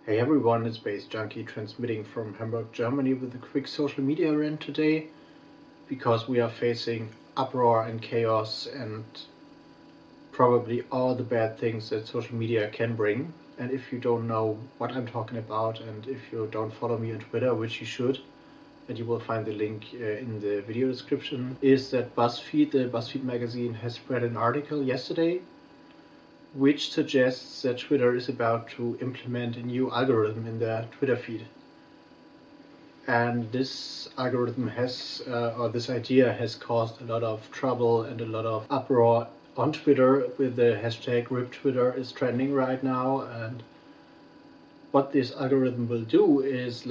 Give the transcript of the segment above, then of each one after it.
Hey everyone, it's baze.djunkiii transmitting from Hamburg, Germany with a quick social media rant today because we are facing uproar and chaos and probably all the bad things that social media can bring. And if you don't know what I'm talking about and if you don't follow me on Twitter, which you should, and you will find the link in the video description, is that the BuzzFeed magazine has spread an article yesterday which suggests that Twitter is about to implement a new algorithm in their Twitter feed. And this algorithm this idea has caused a lot of trouble and a lot of uproar on Twitter, with the hashtag #RipTwitter is trending right now. And what this algorithm will do is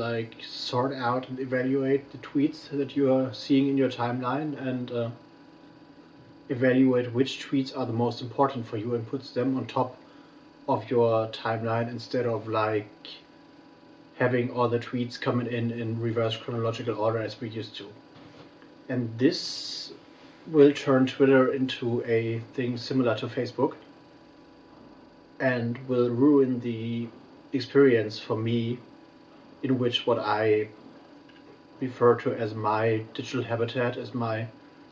sort out and evaluate the tweets that you are seeing in your timeline and evaluate which tweets are the most important for you and puts them on top of your timeline instead of having all the tweets coming in reverse chronological order as we used to. And this will turn Twitter into a thing similar to Facebook and will ruin the experience for me, in which what I refer to as my digital habitat, as my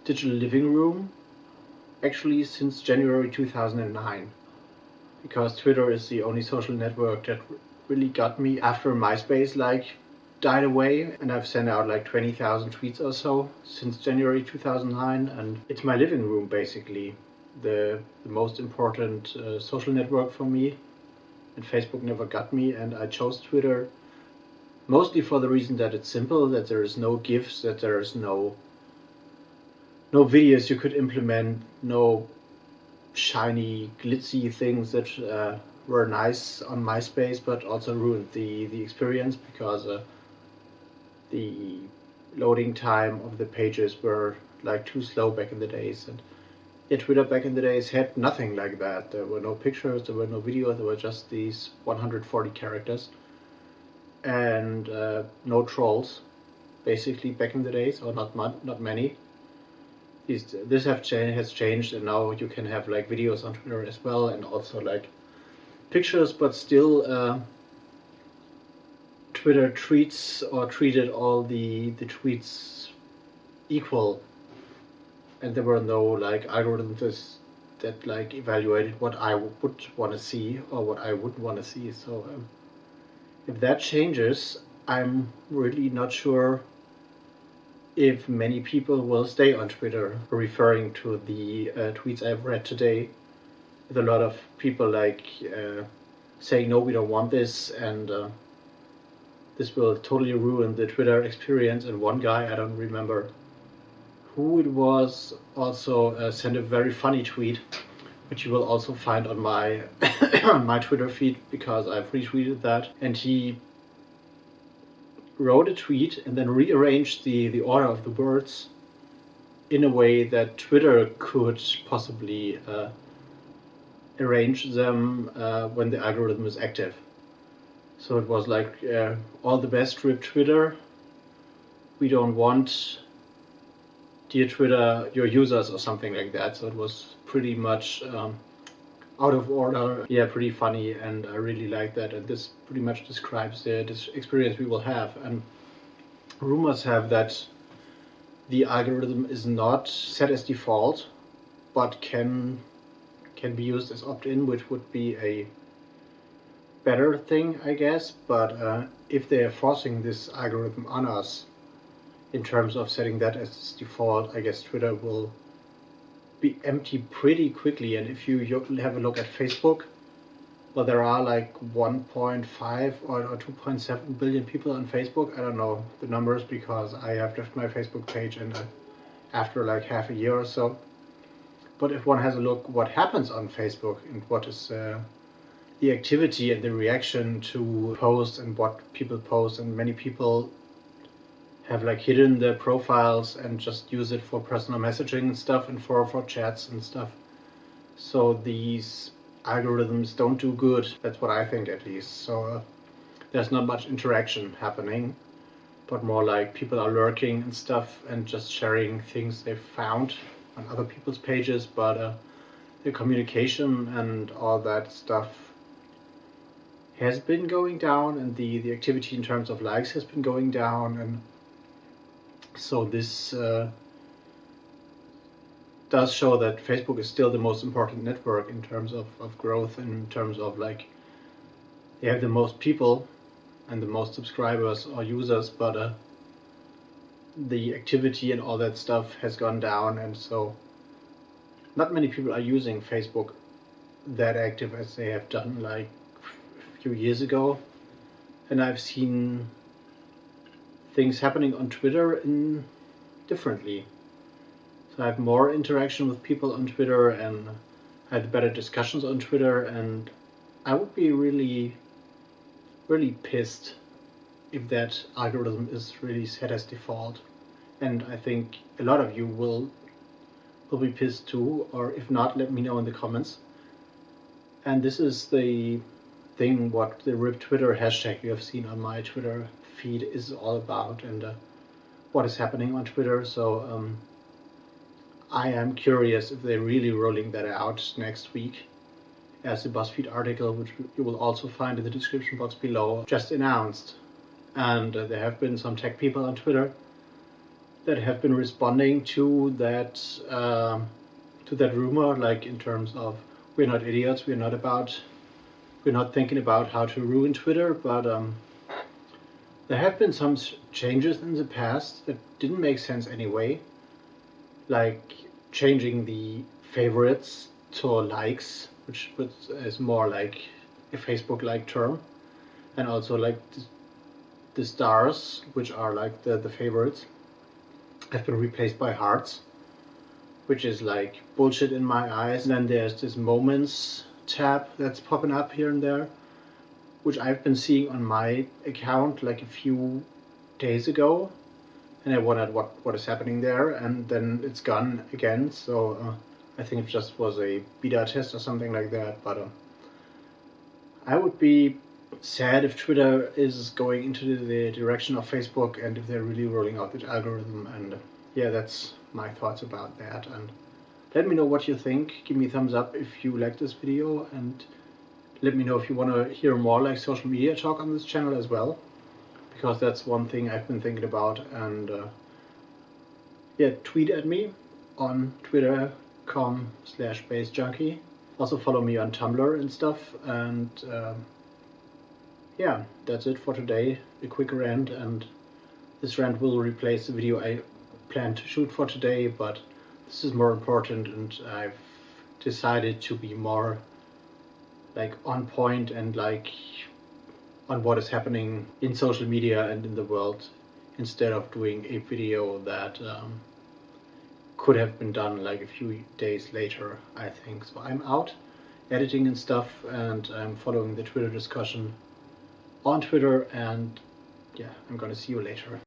digital living room, actually since January 2009, because Twitter is the only social network that really got me after MySpace died away, and I've sent out 20,000 tweets or so since January 2009, and it's my living room basically, the most important social network for me. And Facebook never got me, and I chose Twitter mostly for the reason that it's simple, that there is no GIFs, that there is no videos you could implement, no shiny, glitzy things that were nice on MySpace, but also ruined the experience because the loading time of the pages were too slow back in the days. And Twitter back in the days had nothing like that. There were no pictures, there were no videos, there were just these 140 characters and no trolls, basically, back in the days, or not many. This has changed, and now you can have videos on Twitter as well, and also pictures, but still Twitter treated all the tweets equal, and there were no algorithms that evaluated what I would want to see or what I wouldn't want to see. So if that changes, I'm really not sure if many people will stay on Twitter. Referring to the tweets I've read today, with a lot of people saying no, we don't want this, and this will totally ruin the Twitter experience. And one guy, I don't remember who it was, also sent a very funny tweet, which you will also find on my on my Twitter feed because I've retweeted that. And he wrote a tweet and then rearranged the order of the words in a way that Twitter could possibly arrange them when the algorithm is active. So it was all the best, rip Twitter. We don't want, dear Twitter, your users, or something like that. So it was pretty much out of order. Yeah, pretty funny, and I really like that. And this pretty much describes this experience we will have. And rumors have that the algorithm is not set as default, but can be used as opt-in, which would be a better thing, I guess. But if they are forcing this algorithm on us in terms of setting that as default, I guess Twitter will be empty pretty quickly. And if you have a look at Facebook, well, there are 1.5 or 2.7 billion people on Facebook. I don't know the numbers because I have left my Facebook page and after half a year or so. But if one has a look what happens on Facebook and what is the activity and the reaction to posts and what people post, and many people have hidden their profiles and just use it for personal messaging and stuff, and for chats and stuff. So these algorithms don't do good. That's what I think, at least. So there's not much interaction happening, but more people are lurking and stuff and just sharing things they've found on other people's pages. But the communication and all that stuff has been going down, and the activity in terms of likes has been going down, and so this does show that Facebook is still the most important network in terms of growth, and in terms of like they have the most people and the most subscribers or users, but the activity and all that stuff has gone down, and so not many people are using Facebook that active as they have done like a few years ago. And I've seen things happening on Twitter in differently. So I have more interaction with people on Twitter, and I had better discussions on Twitter, and I would be really, really pissed if that algorithm is really set as default. And I think a lot of you will be pissed too, or if not, let me know in the comments. And this is the thing what the RIP Twitter hashtag you have seen on my Twitter feed is all about, and what is happening on Twitter. So I am curious if they're really rolling that out next week, as the BuzzFeed article, which you will also find in the description box below, just announced. And there have been some tech people on Twitter that have been responding to that rumor, like in terms of we're not idiots, we're not thinking about how to ruin Twitter, but there have been some changes in the past that didn't make sense anyway, like changing the favorites to likes, which is more like a Facebook-like term, and also like the stars, which are like the favorites, have been replaced by hearts, which is like bullshit in my eyes. And then there's this moments tab that's popping up here and there, which I've been seeing on my account like a few days ago, and I wondered what is happening there, and then it's gone again. So I think it just was a beta test or something like that, but I would be sad if Twitter is going into the direction of Facebook, and if they're really rolling out the algorithm. And yeah, that's my thoughts about that. And let me know what you think. Give me a thumbs up if you like this video, and let me know if you want to hear more like social media talk on this channel as well, because that's one thing I've been thinking about. And yeah, tweet at me on twitter.com/baze.junkiii. Also follow me on Tumblr and stuff. And yeah, that's it for today. A quick rant, and this rant will replace the video I planned to shoot for today, but this is more important, and I've decided to be more like on point and like on what is happening in social media and in the world, instead of doing a video that could have been done like a few days later, I think. So I'm out editing and stuff, and I'm following the Twitter discussion on Twitter, and yeah, I'm gonna see you later.